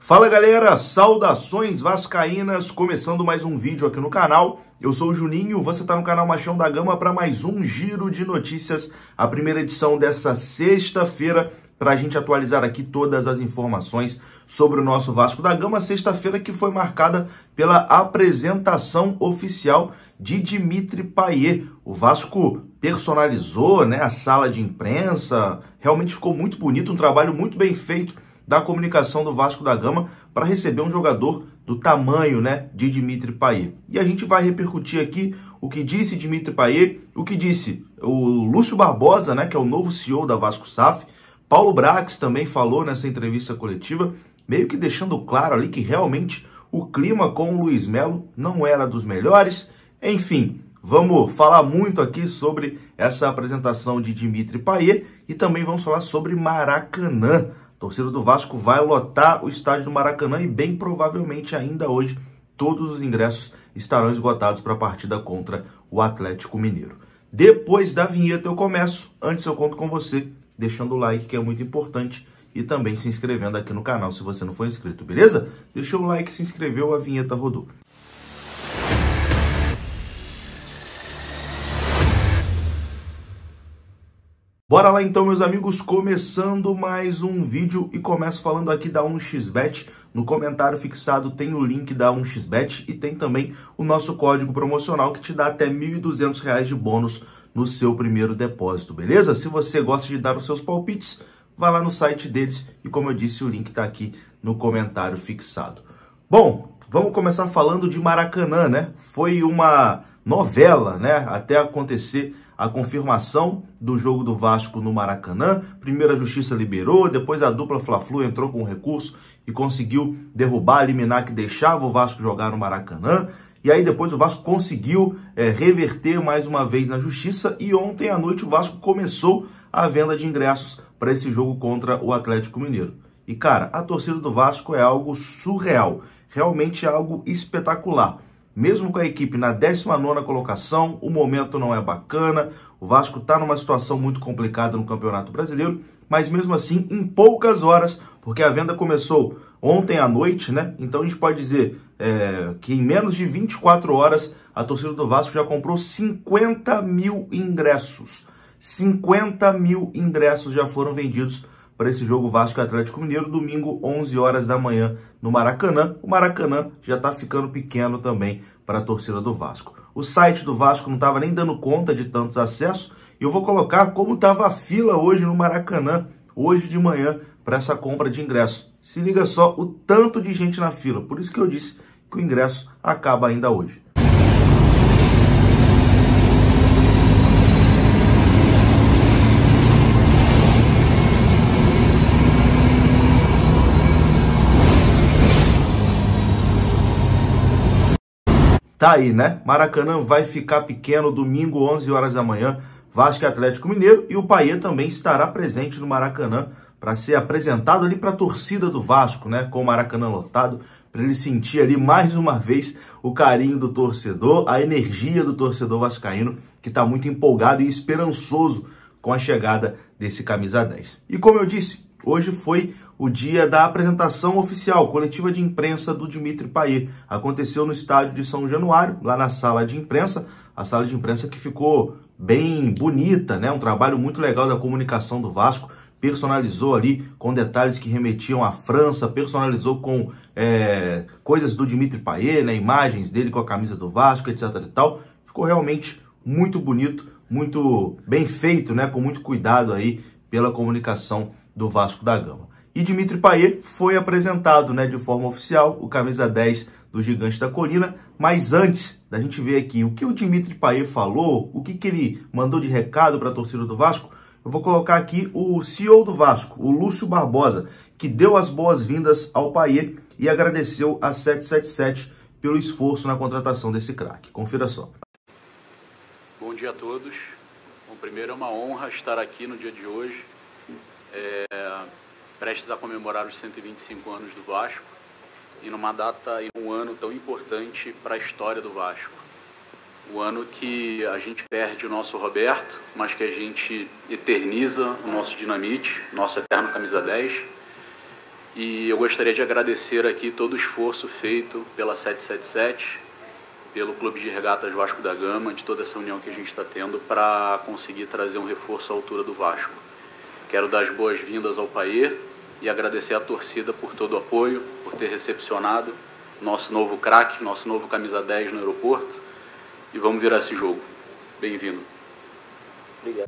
Fala galera, saudações vascaínas, começando mais um vídeo aqui no canal. Eu sou o Juninho, você está no canal Machão da Gama para mais um giro de notícias, a primeira edição dessa sexta-feira, para a gente atualizar aqui todas as informações sobre o nosso Vasco da Gama, sexta-feira que foi marcada pela apresentação oficial de Dimitri Payet. O Vasco personalizou, a sala de imprensa, realmente ficou muito bonito, um trabalho muito bem feito da comunicação do Vasco da Gama para receber um jogador do tamanho, de Dimitri Payet. E a gente vai repercutir aqui o que disse Dimitri Payet, o que disse o Lúcio Barbosa, que é o novo CEO da Vasco SAF. Paulo Brax também falou nessa entrevista coletiva, meio que deixando claro ali que realmente o clima com o Luiz Melo não era dos melhores. Enfim, vamos falar muito aqui sobre essa apresentação de Dimitri Payet e também vamos falar sobre Maracanã. A torcida do Vasco vai lotar o estádio do Maracanã e bem provavelmente ainda hoje todos os ingressos estarão esgotados para a partida contra o Atlético Mineiro. Depois da vinheta eu começo, antes eu conto com você, deixando o like que é muito importante e também se inscrevendo aqui no canal se você não for inscrito, beleza? Deixou o like, se inscreveu, a vinheta rodou. Bora lá então, meus amigos, começando mais um vídeo e começo falando aqui da 1xBet. No comentário fixado tem o link da 1xBet e tem também o nosso código promocional que te dá até R$ 1.200 de bônus no seu primeiro depósito, beleza? Se você gosta de dar os seus palpites, vá lá no site deles e, como eu disse, o link está aqui no comentário fixado. Bom, vamos começar falando de Maracanã, Foi uma novela, até acontecer a confirmação do jogo do Vasco no Maracanã. Primeiro a Justiça liberou, depois a dupla Fla-Flu entrou com um recurso e conseguiu derrubar a liminar que deixava o Vasco jogar no Maracanã. E aí depois o Vasco conseguiu reverter mais uma vez na Justiça e ontem à noite o Vasco começou a venda de ingressos para esse jogo contra o Atlético Mineiro. E cara, a torcida do Vasco é algo surreal, realmente é algo espetacular. Mesmo com a equipe na 19ª colocação, o momento não é bacana, o Vasco está numa situação muito complicada no Campeonato Brasileiro, mas mesmo assim, em poucas horas, porque a venda começou ontem à noite, Então a gente pode dizer que em menos de 24 horas, a torcida do Vasco já comprou 50 mil ingressos. 50 mil ingressos já foram vendidos para esse jogo Vasco e Atlético Mineiro, domingo, 11 horas da manhã, no Maracanã. O Maracanã já está ficando pequeno também para a torcida do Vasco. O site do Vasco não estava nem dando conta de tantos acessos, e eu vou colocar como estava a fila hoje no Maracanã, hoje de manhã, para essa compra de ingresso. Se liga só o tanto de gente na fila, por isso que eu disse que o ingresso acaba ainda hoje. Tá aí, Maracanã vai ficar pequeno domingo, 11 horas da manhã, Vasco e Atlético Mineiro, e o Payet também estará presente no Maracanã para ser apresentado ali para a torcida do Vasco, com o Maracanã lotado, para ele sentir ali mais uma vez o carinho do torcedor, a energia do torcedor vascaíno, que está muito empolgado e esperançoso com a chegada desse camisa 10. E como eu disse, hoje foi o dia da apresentação oficial, coletiva de imprensa do Dimitri Payet. Aconteceu no estádio de São Januário, lá na sala de imprensa, a sala de imprensa que ficou bem bonita, um trabalho muito legal da comunicação do Vasco, personalizou ali com detalhes que remetiam à França, personalizou com coisas do Dimitri Payet, imagens dele com a camisa do Vasco, etc e tal. Ficou realmente muito bonito, muito bem feito, com muito cuidado aí pela comunicação do Vasco da Gama. E Dimitri Payet foi apresentado de forma oficial, o camisa 10 do Gigante da Colina. Mas antes da gente ver aqui o que o Dimitri Payet falou, o que ele mandou de recado para a torcida do Vasco, eu vou colocar aqui o CEO do Vasco, o Lúcio Barbosa, que deu as boas-vindas ao Payet e agradeceu a 777 pelo esforço na contratação desse craque. Confira só. Bom dia a todos. Bom, primeiro é uma honra estar aqui no dia de hoje. Prestes a comemorar os 125 anos do Vasco e numa data e um ano tão importante para a história do Vasco. O ano que a gente perde o nosso Roberto, mas que a gente eterniza o nosso Dinamite, nosso eterno camisa 10. E eu gostaria de agradecer aqui todo o esforço feito pela 777, pelo Clube de Regatas Vasco da Gama, de toda essa união que a gente está tendo para conseguir trazer um reforço à altura do Vasco. Quero dar as boas-vindas ao Payet e agradecer à torcida por todo o apoio, por ter recepcionado nosso novo craque, nosso novo camisa 10 no aeroporto. E vamos virar esse jogo. Bem-vindo.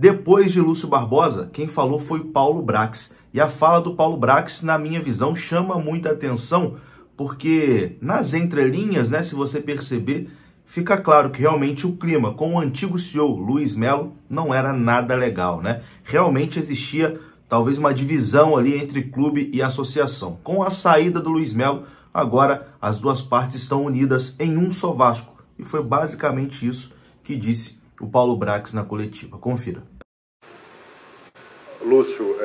Depois de Lúcio Barbosa, quem falou foi Paulo Brax. E a fala do Paulo Brax, na minha visão, chama muita atenção, porque nas entrelinhas, né, se você perceber, fica claro que realmente o clima com o antigo CEO Luiz Melo não era nada legal, né? Realmente existia talvez uma divisão ali entre clube e associação. Com a saída do Luiz Melo, agora as duas partes estão unidas em um só Vasco. E foi basicamente isso que disse o Paulo Brax na coletiva. Confira. Lúcio,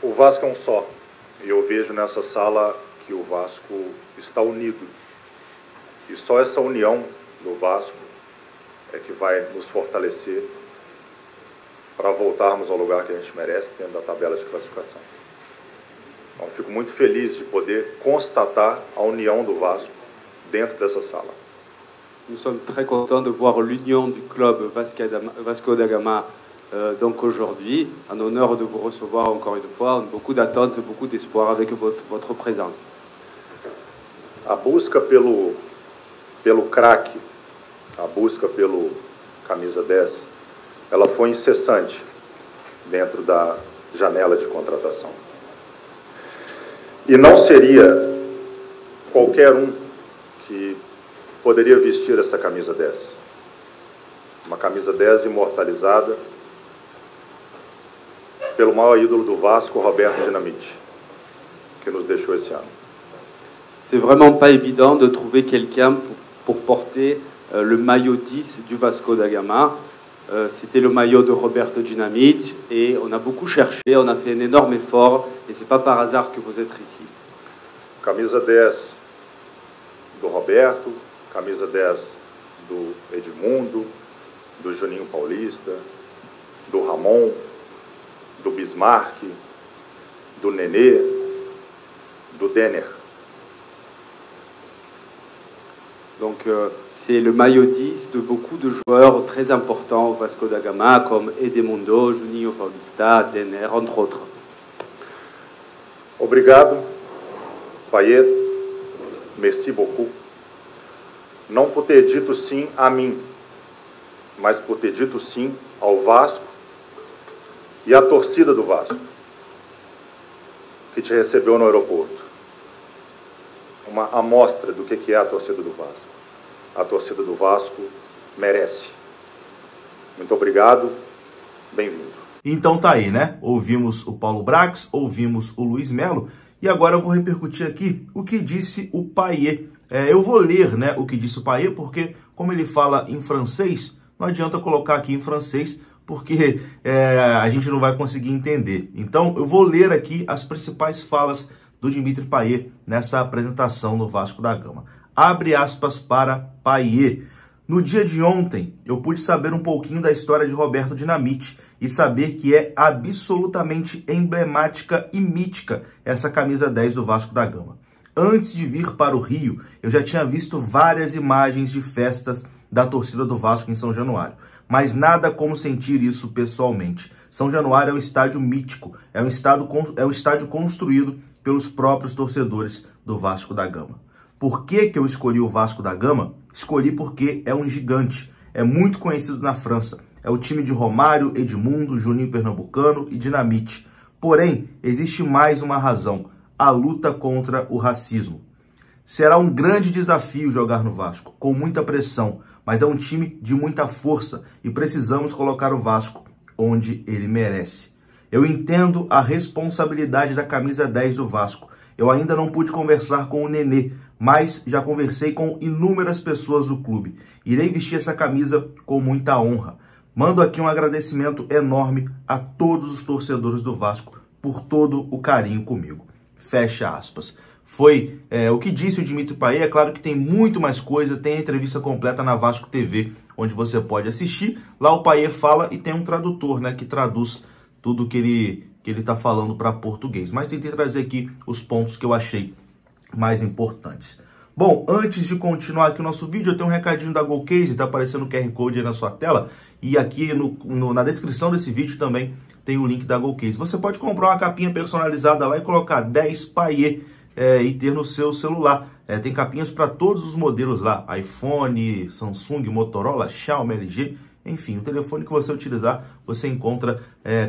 o Vasco é um só. E eu vejo nessa sala que o Vasco está unido. E só essa união do Vasco é que vai nos fortalecer para voltarmos ao lugar que a gente merece dentro da tabela de classificação. Então, eu fico muito feliz de poder constatar a união do Vasco dentro dessa sala. Nous sommes très contents de voir l'union du club Vasco da Gama donc aujourd'hui. Un honneur de vous recevoir encore une fois. Beaucoup d'attentes, beaucoup d'espoir avec votre présence. A busca pelo craque, a busca pelo camisa 10, ela foi incessante dentro da janela de contratação. E não seria qualquer um que poderia vestir essa camisa 10. Uma camisa 10 imortalizada pelo maior ídolo do Vasco, Roberto Dinamite, que nos deixou esse ano. C'est vraiment pas évident de trouver quelqu'un pour porter le maillot 10 du Vasco da Gama. C'était le maillot de Roberto Dinamite et on a beaucoup cherché, on a fait un énorme effort et c'est pas par hasard que vous êtes ici. Camisa 10 do Roberto, camisa 10 do Edmundo, do Juninho Paulista, do Ramon, do Bismarck, do Nenê, do Denner. Donc c'est le maillot 10 de beaucoup de joueurs très importants au Vasco da Gama comme Edmundo, Juninho Paulista, Denner, entre autres. Obrigado, Payet, merci beaucoup. Não por ter dito sim a mim, mas por ter dito sim ao Vasco e à torcida do Vasco, que te recebeu no aeroporto. Uma amostra do que é a torcida do Vasco. A torcida do Vasco merece. Muito obrigado, bem-vindo. Então tá aí, né? Ouvimos o Paulo Brax, ouvimos o Luiz Melo, e agora eu vou repercutir aqui o que disse o Payet. Eu vou ler, né, o que disse o Payet, porque como ele fala em francês, não adianta colocar aqui em francês, porque a gente não vai conseguir entender. Então eu vou ler aqui as principais falas do Dimitri Payet nessa apresentação no Vasco da Gama. Abre aspas para Payet. No dia de ontem, eu pude saber um pouquinho da história de Roberto Dinamite e saber que é absolutamente emblemática e mítica essa camisa 10 do Vasco da Gama. Antes de vir para o Rio, eu já tinha visto várias imagens de festas da torcida do Vasco em São Januário, mas nada como sentir isso pessoalmente. São Januário é um estádio mítico, é um estádio construído pelos próprios torcedores do Vasco da Gama. Por que eu escolhi o Vasco da Gama? Escolhi porque é um gigante, é muito conhecido na França. É o time de Romário, Edmundo, Juninho Pernambucano e Dinamite. Porém, existe mais uma razão: a luta contra o racismo. Será um grande desafio jogar no Vasco, com muita pressão, mas é um time de muita força e precisamos colocar o Vasco onde ele merece. Eu entendo a responsabilidade da camisa 10 do Vasco. Eu ainda não pude conversar com o Nenê, mas já conversei com inúmeras pessoas do clube. Irei vestir essa camisa com muita honra. Mando aqui um agradecimento enorme a todos os torcedores do Vasco por todo o carinho comigo. Fecha aspas. Foi o que disse o Dimitri Payet. É claro que tem muito mais coisa, tem a entrevista completa na Vasco TV, onde você pode assistir. Lá o Payet fala e tem um tradutor, né, que traduz tudo que ele que ele está falando para português. Mas tentei trazer aqui os pontos que eu achei mais importantes. Bom, antes de continuar aqui o nosso vídeo, eu tenho um recadinho da GoCase, está aparecendo o QR Code aí na sua tela. E aqui na descrição desse vídeo também tem o link da GoCase. Você pode comprar uma capinha personalizada lá e colocar 10 paiê e ter no seu celular. Tem capinhas para todos os modelos lá, iPhone, Samsung, Motorola, Xiaomi, LG, enfim, o telefone que você utilizar, você encontra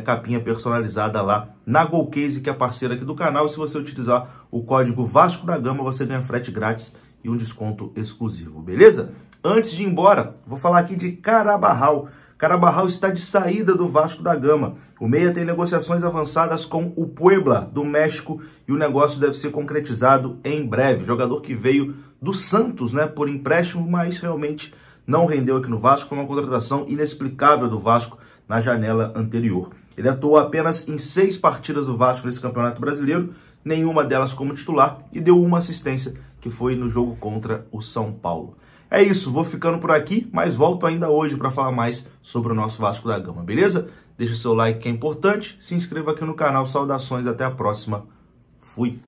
capinha personalizada lá na GoCase, que é parceira aqui do canal. E se você utilizar o código Vasco da Gama, você ganha frete grátis e um desconto exclusivo, beleza? Antes de ir embora, vou falar aqui de Carabarral. Carabarral está de saída do Vasco da Gama. O meia tem negociações avançadas com o Puebla, do México, e o negócio deve ser concretizado em breve. Jogador que veio do Santos, né, por empréstimo, mas realmente não rendeu aqui no Vasco. Foi uma contratação inexplicável do Vasco na janela anterior. Ele atuou apenas em 6 partidas do Vasco nesse Campeonato Brasileiro, nenhuma delas como titular, e deu uma assistência, que foi no jogo contra o São Paulo. É isso, vou ficando por aqui, mas volto ainda hoje para falar mais sobre o nosso Vasco da Gama, beleza? Deixa seu like que é importante, se inscreva aqui no canal, saudações, até a próxima, fui!